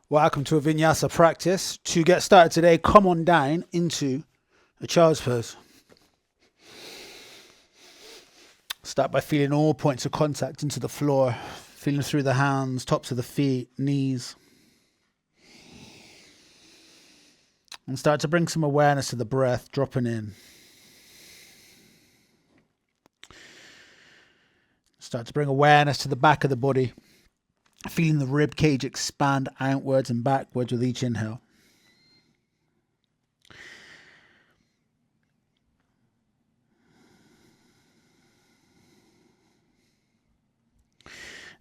Welcome to a Vinyasa practice. To get started today, come on down into a child's pose. Start by feeling all points of contact into the floor, feeling through the hands, tops of the feet, knees. And start to bring some awareness to the breath, dropping in. Start to bring awareness to the back of the body, feeling the rib cage expand outwards and backwards with each inhale.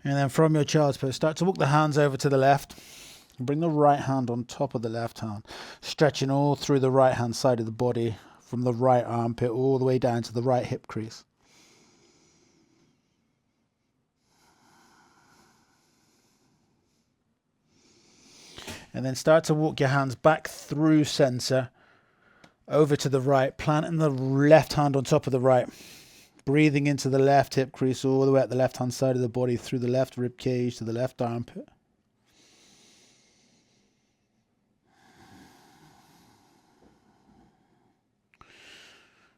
And then from your child's pose, start to walk the hands over to the left. And bring the right hand on top of the left hand, stretching all through the right hand side of the body, from the right armpit all the way down to the right hip crease. And then start to walk your hands back through center, over to the right, planting the left hand on top of the right. Breathing into the left hip crease all the way at the left hand side of the body, through the left rib cage to the left armpit.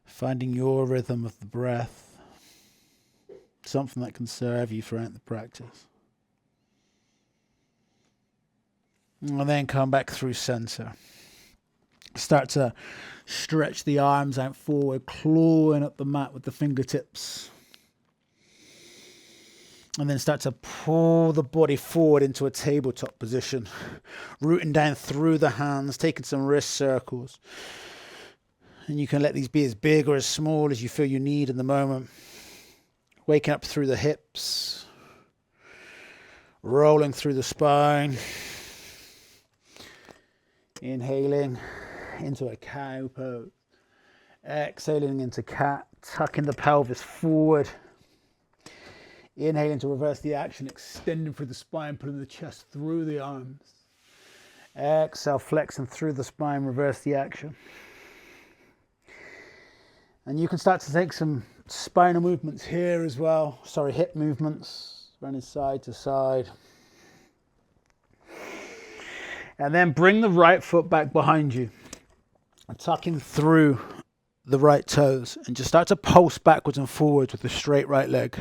Finding your rhythm of the breath, something that can serve you throughout the practice. And then come back through center. Start to stretch the arms out forward, clawing up the mat with the fingertips. And then start to pull the body forward into a tabletop position, rooting down through the hands, taking some wrist circles. And you can let these be as big or as small as you feel you need in the moment. Waking up through the hips, rolling through the spine. Inhaling into a cow pose. Exhaling into cat, tucking the pelvis forward. Inhaling to reverse the action, extending through the spine, putting the chest through the arms. Exhale, flexing through the spine, reverse the action. And you can start to take some spinal movements here as well. Hip movements, running side to side. And then bring the right foot back behind you, tucking through the right toes, and just start to pulse backwards and forwards with the straight right leg.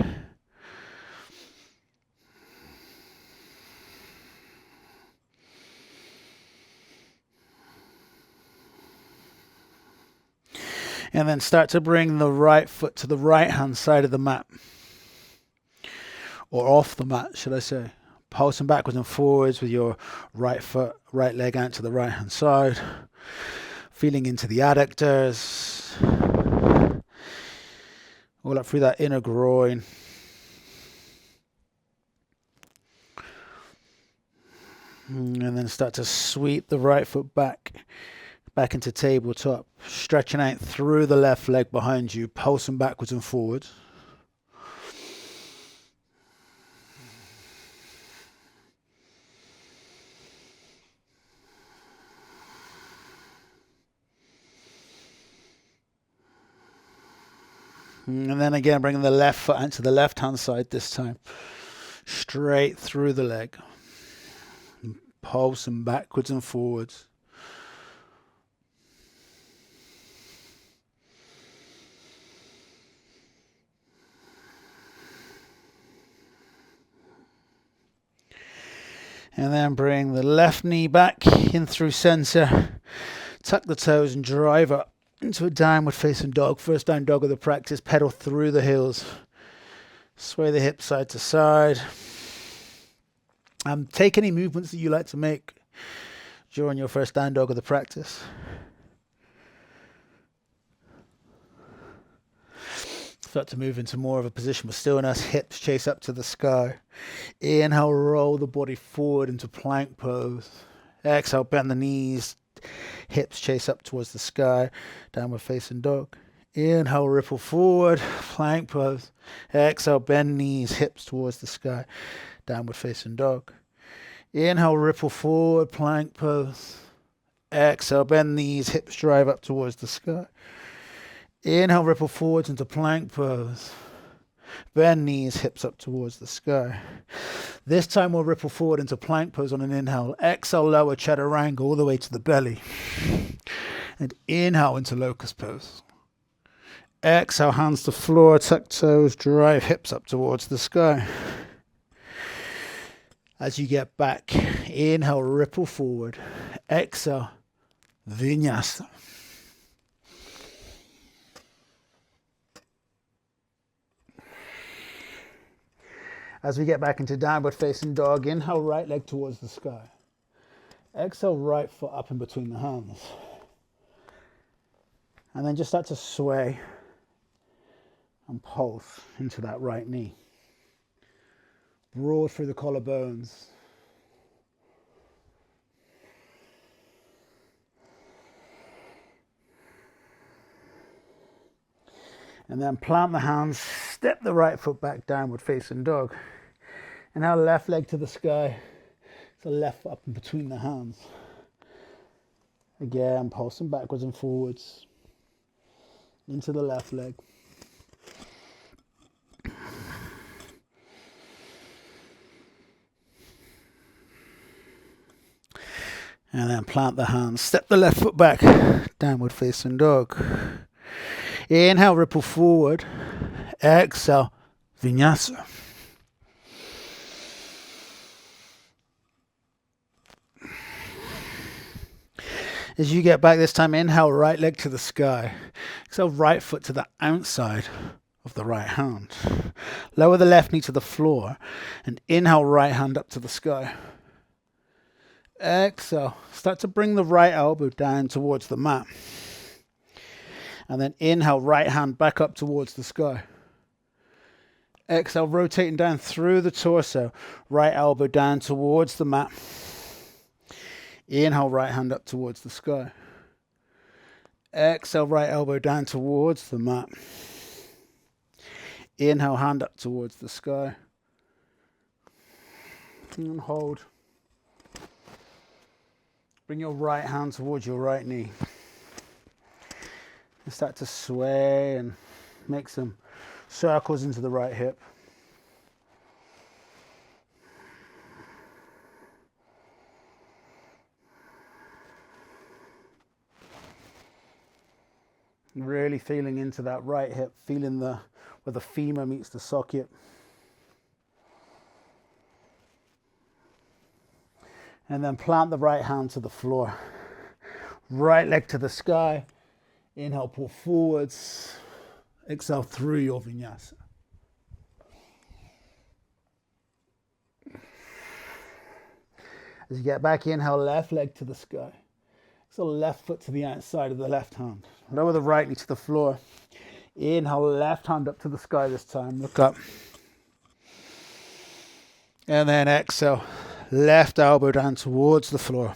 And then start to bring the right foot to the right hand side of the mat, or off the mat, should I say. Pulsing backwards and forwards with your right foot, right leg out to the right hand side. Feeling into the adductors. All up through that inner groin. And then start to sweep the right foot back into tabletop. Stretching out through the left leg behind you, pulsing backwards and forwards. And then again, bringing the left foot into the left hand side this time. Straight through the leg. Pulsing backwards and forwards. And then bring the left knee back in through center. Tuck the toes and drive up into a downward facing dog. First down dog of the practice. Pedal through the heels. Sway the hips side to side. Take any movements that you like to make during your first down dog of the practice. Start to move into more of a position with stillness. Hips chase up to the sky. Inhale, roll the body forward into plank pose. Exhale, bend the knees. Hips chase up towards the sky. Downward facing dog. Inhale, ripple forward. Plank pose. Exhale, bend knees. Hips towards the sky. Downward facing dog. Inhale, ripple forward. Plank pose. Exhale, bend knees. Hips drive up towards the sky. Inhale, ripple forwards into plank pose. Bend knees, hips up towards the sky. This time we'll ripple forward into plank pose on an inhale. Exhale, lower chaturanga all the way to the belly. And inhale into locust pose. Exhale, hands to floor, tuck toes, drive hips up towards the sky. As you get back, inhale, ripple forward. Exhale, Vinyasa. As we get back into downward facing dog, inhale, right leg towards the sky. Exhale, right foot up in between the hands. And then just start to sway and pulse into that right knee. Broad through the collarbones. And then plant the hands, step the right foot back, downward facing dog. And now left leg to the sky. So left foot up in between the hands. Again, pulsing backwards and forwards. Into the left leg. And then plant the hands, step the left foot back, downward facing dog. Inhale, ripple forward. Exhale, Vinyasa. As you get back this time, inhale, right leg to the sky. Exhale, right foot to the outside of the right hand. Lower the left knee to the floor and inhale, right hand up to the sky. Exhale, start to bring the right elbow down towards the mat. And then inhale, right hand back up towards the sky. Exhale, rotating down through the torso, right elbow down towards the mat. Inhale, right hand up towards the sky. Exhale, right elbow down towards the mat. Inhale, hand up towards the sky. And hold. Bring your right hand towards your right knee. And start to sway and make some circles into the right hip. Really feeling into that right hip, feeling where the femur meets the socket. And then plant the right hand to the floor. Right leg to the sky. Inhale, pull forwards. Exhale through your Vinyasa. As you get back, inhale, left leg to the sky. Exhale, left foot to the outside of the left hand. Lower the right knee to the floor. Inhale, left hand up to the sky this time. Look up. And then exhale, left elbow down towards the floor.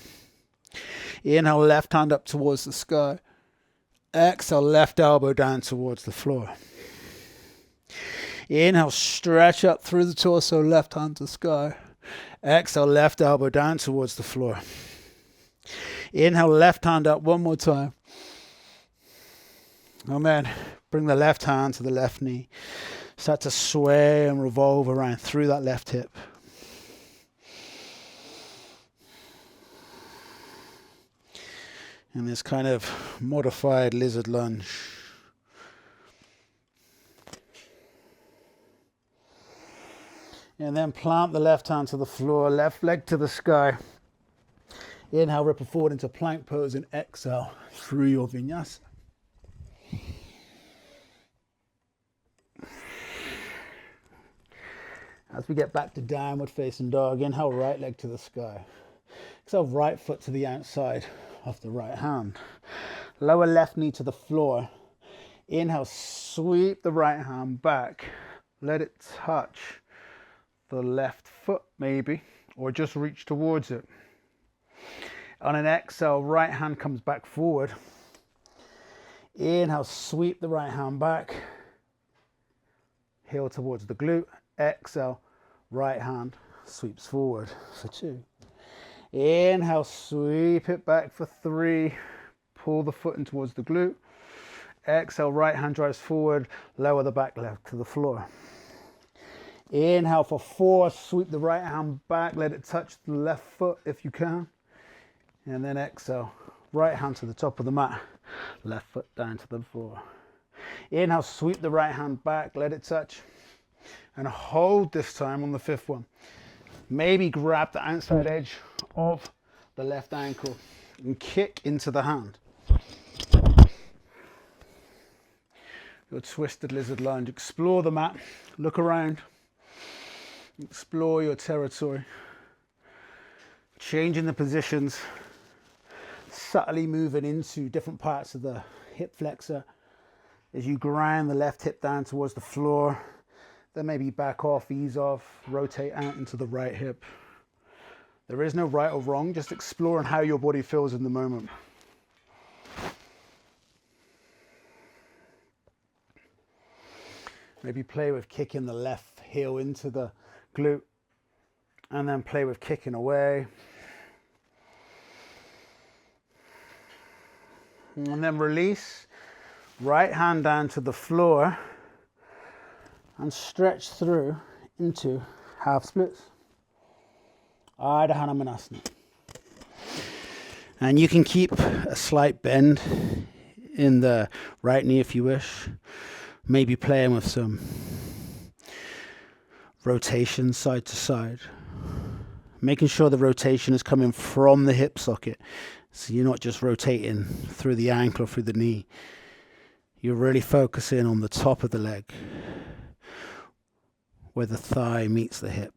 Inhale, left hand up towards the sky. Exhale, left elbow down towards the floor. Inhale, stretch up through the torso, left hand to sky. Exhale, left elbow down towards the floor. Inhale, left hand up one more time. Amen. Bring the left hand to the left knee. Start to sway and revolve around through that left hip. In this kind of modified lizard lunge. And then plant the left hand to the floor, left leg to the sky. Inhale, ripple forward into plank pose and exhale through your Vinyasa. As we get back to downward facing dog, inhale, right leg to the sky. Exhale, right foot to the outside of the right hand. Lower left knee to the floor. Inhale, sweep the right hand back. Let it touch the left foot maybe, or just reach towards it. On an exhale, right hand comes back forward. Inhale, sweep the right hand back. Heel towards the glute. Exhale, right hand sweeps forward for 2. Inhale, sweep it back for 3. Pull the foot in towards the glute. Exhale, right hand drives forward. Lower the back leg to the floor. Inhale for 4, sweep the right hand back, let it touch the left foot if you can. And then exhale, right hand to the top of the mat, left foot down to the floor. Inhale, sweep the right hand back, let it touch. And hold this time on the 5th one. Maybe grab the outside edge of the left ankle and kick into the hand. Your twisted lizard lunge. Explore the mat, look around, explore your territory. Changing the positions, subtly moving into different parts of the hip flexor as you grind the left hip down towards the floor. Then maybe back off, ease off, rotate out into the right hip. There is no right or wrong, just exploring how your body feels in the moment. Maybe play with kicking the left heel into the glute and then play with kicking away. And then release, right hand down to the floor and stretch through into half splits. Ardha Hanumanasana. And you can keep a slight bend in the right knee if you wish. Maybe playing with some rotation side to side. Making sure the rotation is coming from the hip socket. So you're not just rotating through the ankle or through the knee. You're really focusing on the top of the leg, where the thigh meets the hip.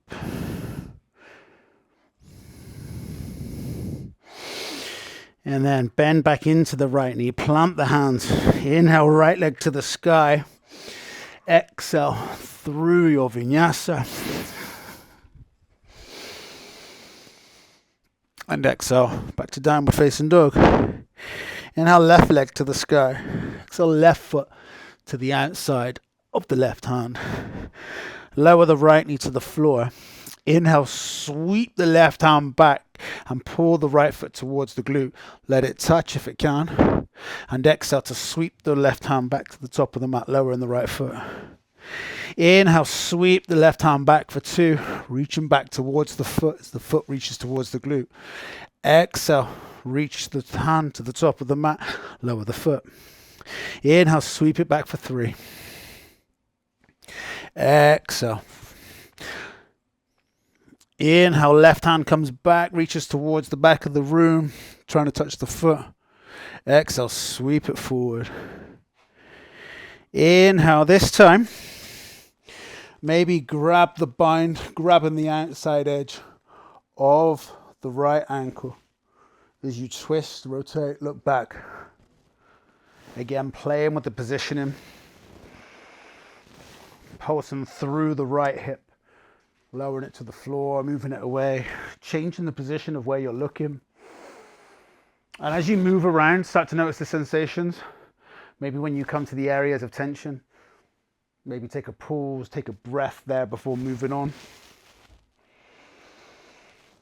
And then bend back into the right knee, plant the hands. Inhale, right leg to the sky. Exhale through your vinyasa. And exhale, back to downward facing dog. Inhale, left leg to the sky. Exhale, left foot to the outside of the left hand. Lower the right knee to the floor. Inhale, sweep the left hand back and pull the right foot towards the glute. Let it touch if it can. And exhale to sweep the left hand back to the top of the mat, lowering the right foot. Inhale, sweep the left hand back for 2, reaching back towards the foot as the foot reaches towards the glute. Exhale, reach the hand to the top of the mat, lower the foot. Inhale, sweep it back for 3. Exhale. Inhale, left hand comes back, reaches towards the back of the room, trying to touch the foot. Exhale, sweep it forward. Inhale, this time, maybe grab the bind, grabbing the outside edge of the right ankle. As you twist, rotate, look back. Again, playing with the positioning. Pulsing through the right hip. Lowering it to the floor, moving it away. Changing the position of where you're looking. And as you move around, start to notice the sensations. Maybe when you come to the areas of tension, maybe take a pause, take a breath there before moving on.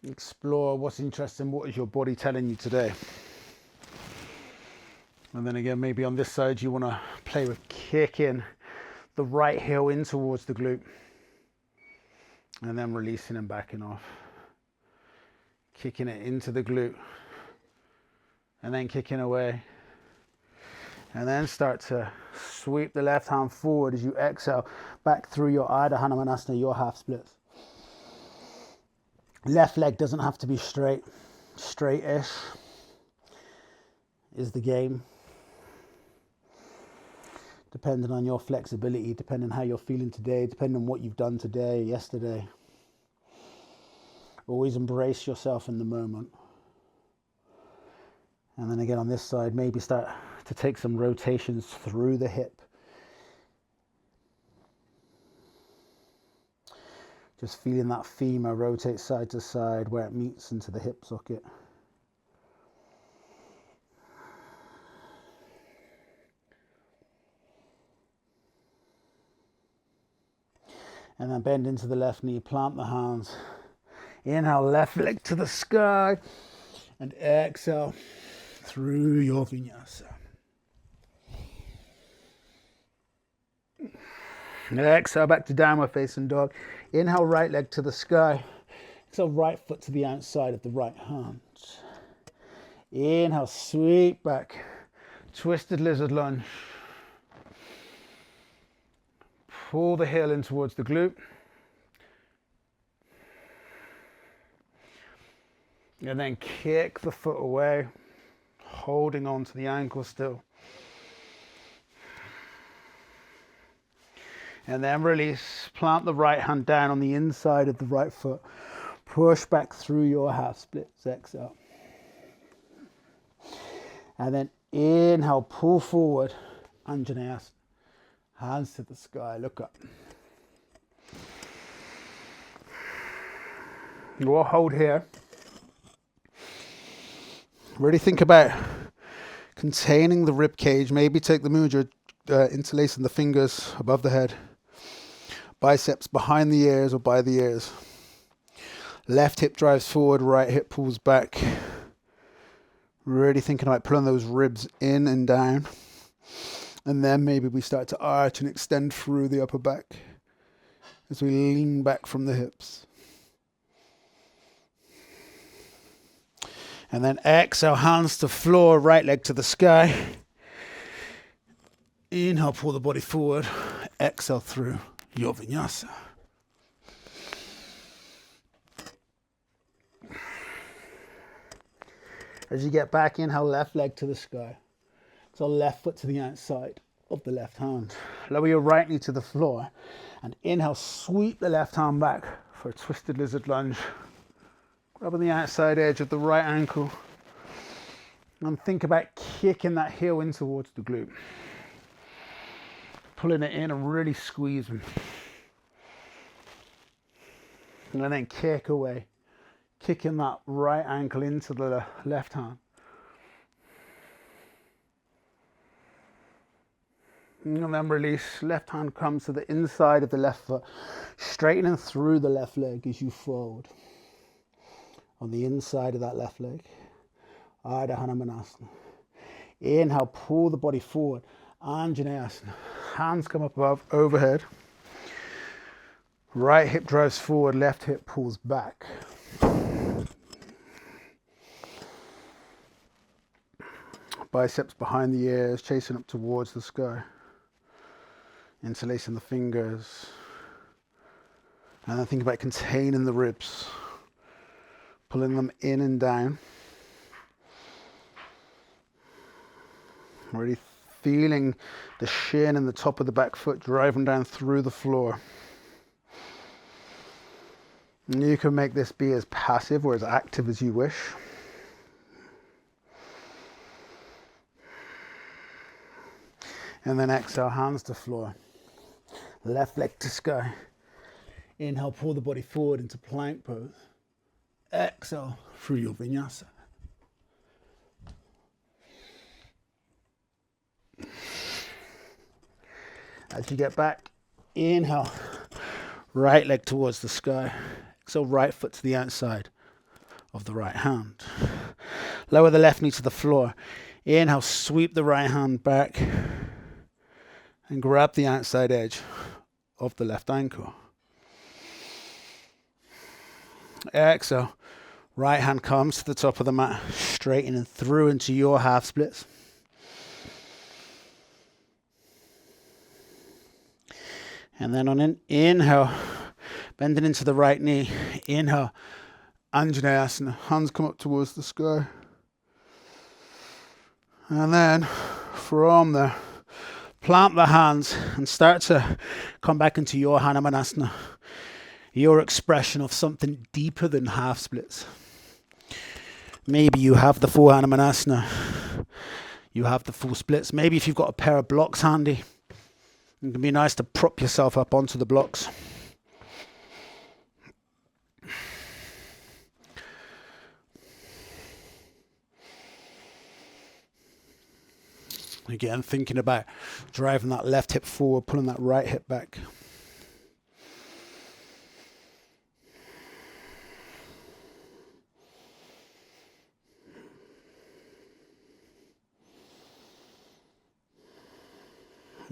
Explore what's interesting, what is your body telling you today. And then again, maybe on this side, you want to play with kicking the right heel in towards the glute. And then releasing and backing off. Kicking it into the glute. And then kicking away. And then start to sweep the left hand forward as you exhale back through your Ardha Hanumanasana, your half splits. Left leg doesn't have to be straight. Straight-ish is the game. Depending on your flexibility, depending on how you're feeling today, depending on what you've done today, yesterday. Always embrace yourself in the moment. And then again on this side, maybe start to take some rotations through the hip. Just feeling that femur rotate side to side where it meets into the hip socket. And then bend into the left knee, plant the hands. Inhale, left leg to the sky. And exhale through your vinyasa. Exhale back to downward facing dog. Inhale, right leg to the sky. Exhale, right foot to the outside of the right hand. Inhale, sweep back. Twisted lizard lunge. Pull the heel in towards the glute. And then kick the foot away, holding on to the ankle still. And then release. Plant the right hand down on the inside of the right foot. Push back through your half splits. Exhale. And then inhale, pull forward. Anjaneyasana. Hands to the sky, look up. We'll hold here. Really think about containing the rib cage. Maybe take the mudra, interlacing the fingers above the head. Biceps behind the ears or by the ears. Left hip drives forward, right hip pulls back. Really thinking about pulling those ribs in and down. And then maybe we start to arch and extend through the upper back as we lean back from the hips. And then exhale, hands to floor, right leg to the sky. Inhale, pull the body forward. Exhale through your vinyasa. As you get back, inhale, left leg to the sky. So left foot to the outside of the left hand. Lower your right knee to the floor. And inhale, sweep the left hand back for a twisted lizard lunge. Grabbing the outside edge of the right ankle. And think about kicking that heel in towards the glute. Pulling it in and really squeezing. And then kick away. Kicking that right ankle into the left hand. And then release. Left hand comes to the inside of the left foot. Straightening through the left leg as you fold. On the inside of that left leg. Ardha Hanumanasana. Inhale, pull the body forward. Anjaneyasana. Hands come up above, overhead. Right hip drives forward, left hip pulls back. Biceps behind the ears, chasing up towards the sky. Interlacing the fingers. And then think about containing the ribs. Pulling them in and down. Really feeling the shin and the top of the back foot driving down through the floor. And you can make this be as passive or as active as you wish. And then exhale, hands to floor. Left leg to sky. Inhale, pull the body forward into plank pose. Exhale through your vinyasa. As you get back, inhale, right leg towards the sky. Exhale, right foot to the outside of the right hand. Lower the left knee to the floor. Inhale, sweep the right hand back and grab the outside edge of the left ankle. Exhale, right hand comes to the top of the mat, straightening through into your half splits. And then on an inhale, bending into the right knee. Inhale, Anjaneyasana. Hands come up towards the sky. And then from there, plant the hands and start to come back into your Hanumanasana. Your expression of something deeper than half splits. Maybe you have the full Hanumanasana. You have the full splits. Maybe if you've got a pair of blocks handy, it can be nice to prop yourself up onto the blocks. Again, thinking about driving that left hip forward, pulling that right hip back.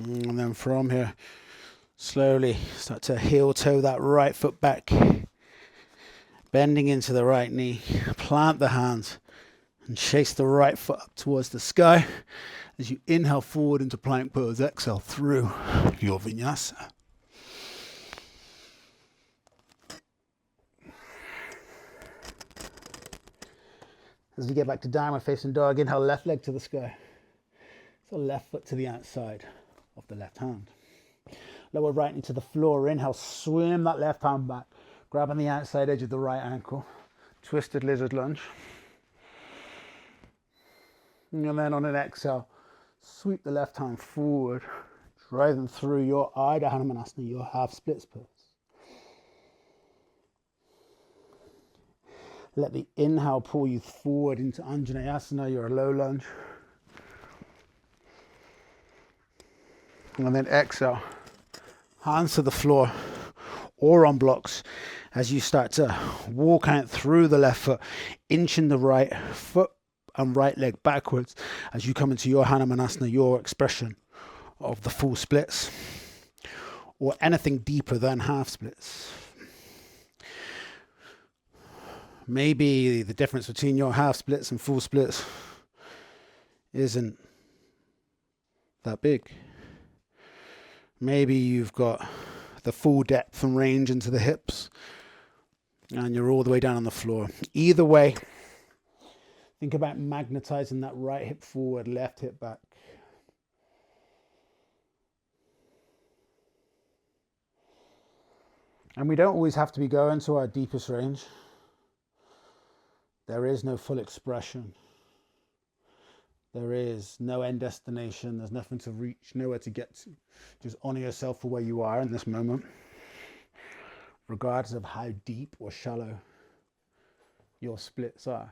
And then from here, Slowly start to heel toe that right foot back, bending into the right knee. Plant the hands and chase the right foot up towards the sky as you inhale forward into plank pose. Exhale through your vinyasa. As we get back to downward facing dog, inhale left leg to the sky. So left foot to the outside of the left hand. Lower right knee to the floor. Inhale, swim that left hand back, grabbing the outside edge of the right ankle. Twisted lizard lunge. And then on an exhale, sweep the left hand forward, driving through your Ida Hanumanasana, your half splits pose. Let the inhale pull you forward into Anjaneyasana, your low lunge. And then exhale, hands to the floor or on blocks as you start to walk out through the left foot, inching the right foot and right leg backwards as you come into your Hanumanasana, your expression of the full splits or anything deeper than half splits. Maybe the difference between your half splits and full splits isn't that big. Maybe you've got the full depth and range into the hips and you're all the way down on the floor. Either way, think about magnetizing that right hip forward, left hip back. And we don't always have to be going to our deepest range. There is no full expression. There is no end destination. There's nothing to reach, nowhere to get to. Just honor yourself for where you are in this moment, regardless of how deep or shallow your splits are.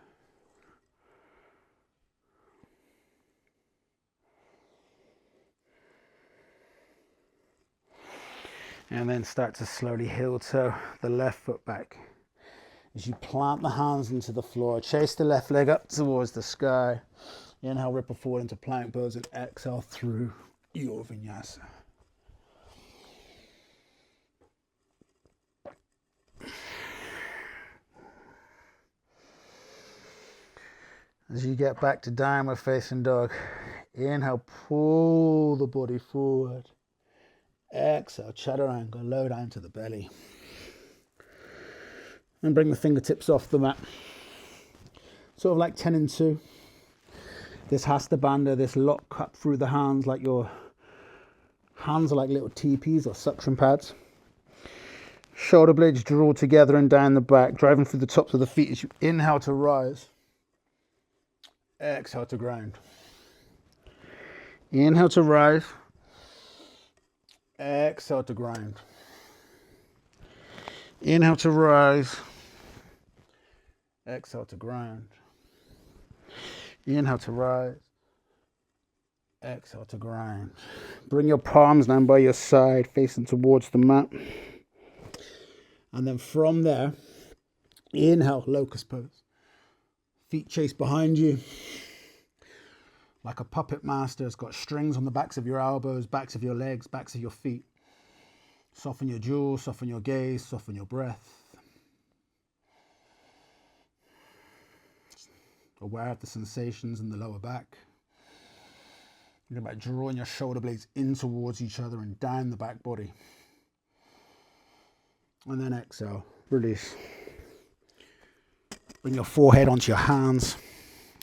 And then start to slowly heel toe the left foot back. As you plant the hands into the floor, chase the left leg up towards the sky. Inhale, ripple forward into plank pose and exhale through your vinyasa. As you get back to downward facing dog, inhale, pull the body forward. Exhale, chaturanga, low down to the belly. And bring the fingertips off the mat. Sort of like 10 and 2. This Hasta Bandha, this lock up through the hands, like your hands are like little teepees or suction pads. Shoulder blades draw together and down the back, driving through the tops of the feet as you inhale to rise. Exhale to ground. Inhale to rise. Exhale to ground. Inhale to rise. Exhale to ground. Inhale to rise. Exhale to ground. Bring your palms down by your side, facing towards the mat. And then from there, inhale, locust pose. Feet chase behind you. Like a puppet master, it's got strings on the backs of your elbows, backs of your legs, backs of your feet. Soften your jaw, soften your gaze, soften your breath. Aware of the sensations in the lower back. Think about drawing your shoulder blades in towards each other and down the back body. And then exhale, release. Bring your forehead onto your hands.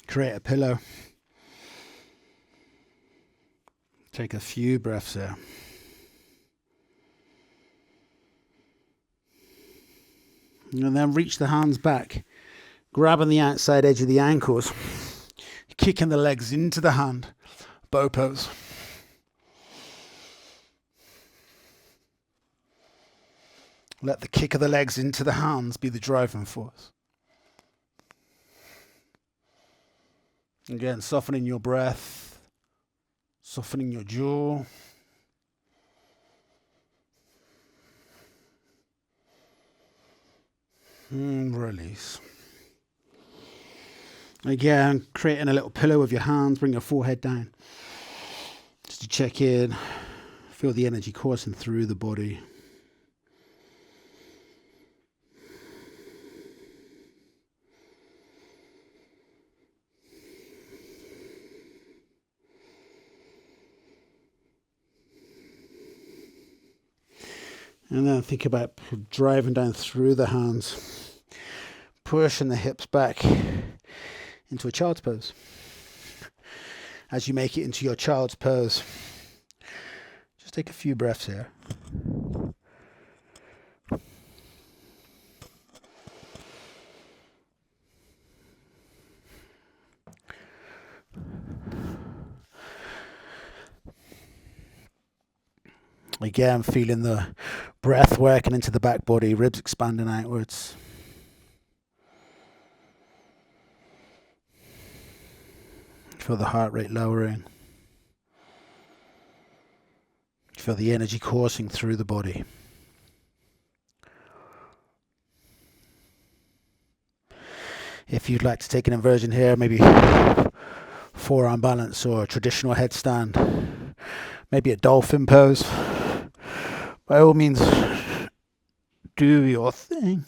Create a pillow. Take a few breaths there. And then reach the hands back, grabbing the outside edge of the ankles, kicking the legs into the hand, bow pose. Let the kick of the legs into the hands be the driving force. Again, softening your breath, softening your jaw. And release. Again, creating a little pillow with your hands, bring your forehead down. Just to check in, Feel the energy coursing through the body. And then think about driving down through the hands, pushing the hips back into a child's pose. As you make it into your child's pose, just take a few breaths here. Again, feeling the breath working into the back body, ribs expanding outwards. Feel the heart rate lowering. Feel the energy coursing through the body. If you'd like to take an inversion here, maybe forearm balance or a traditional headstand, maybe a dolphin pose, by all means, do your thing.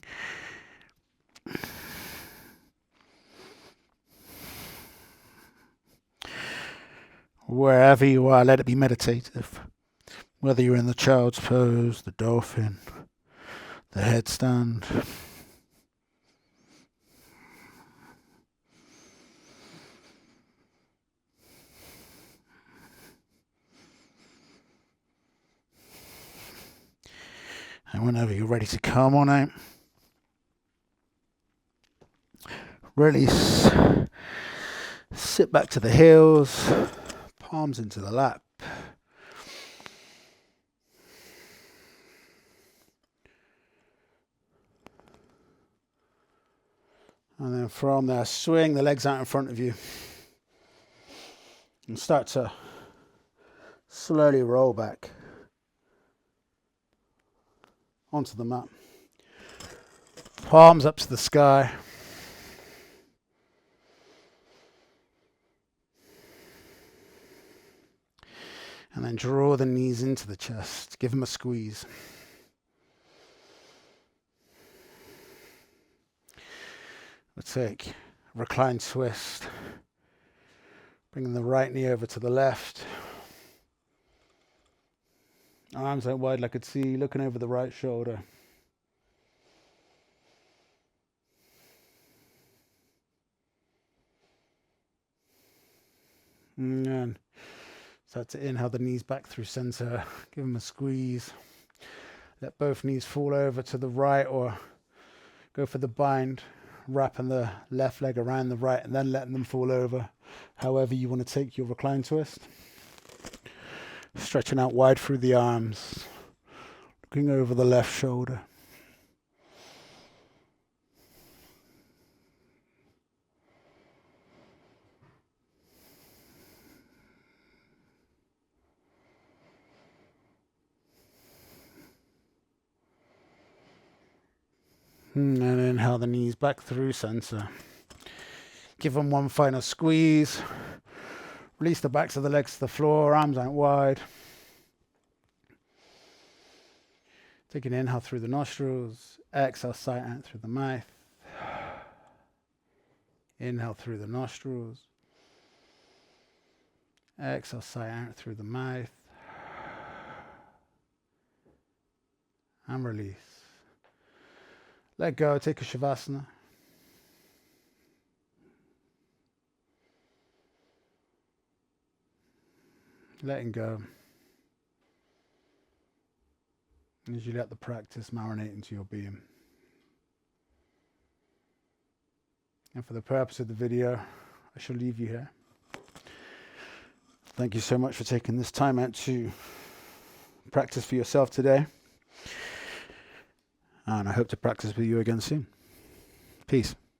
Wherever you are, let it be meditative. Whether you're in the child's pose, the dolphin, the headstand. And whenever you're ready to come on out, release. Sit back to the heels, palms into the lap. And then from there, swing the legs out in front of you. And start to slowly roll back onto the mat. Palms up to the sky. And then draw the knees into the chest. Give them a squeeze. We'll take recline twist. Bringing the right knee over to the left. Arms out wide like I could see, looking over the right shoulder. And start to inhale the knees back through center. Give them a squeeze. Let both knees fall over to the right or go for the bind. Wrapping the left leg around the right and then letting them fall over. However you want to take your recline twist. Stretching out wide through the arms. Looking over the left shoulder. And inhale the knees back through center. Give them one final squeeze. Release the backs of the legs to the floor, arms out wide. Take an inhale through the nostrils. Exhale, sigh out through the mouth. Inhale through the nostrils. Exhale, sigh out through the mouth. And release. Let go, take a Shavasana. Letting go. As you let the practice marinate into your being. And for the purpose of the video, I shall leave you here. Thank you so much for taking this time out to practice for yourself today. And I hope to practice with you again soon. Peace.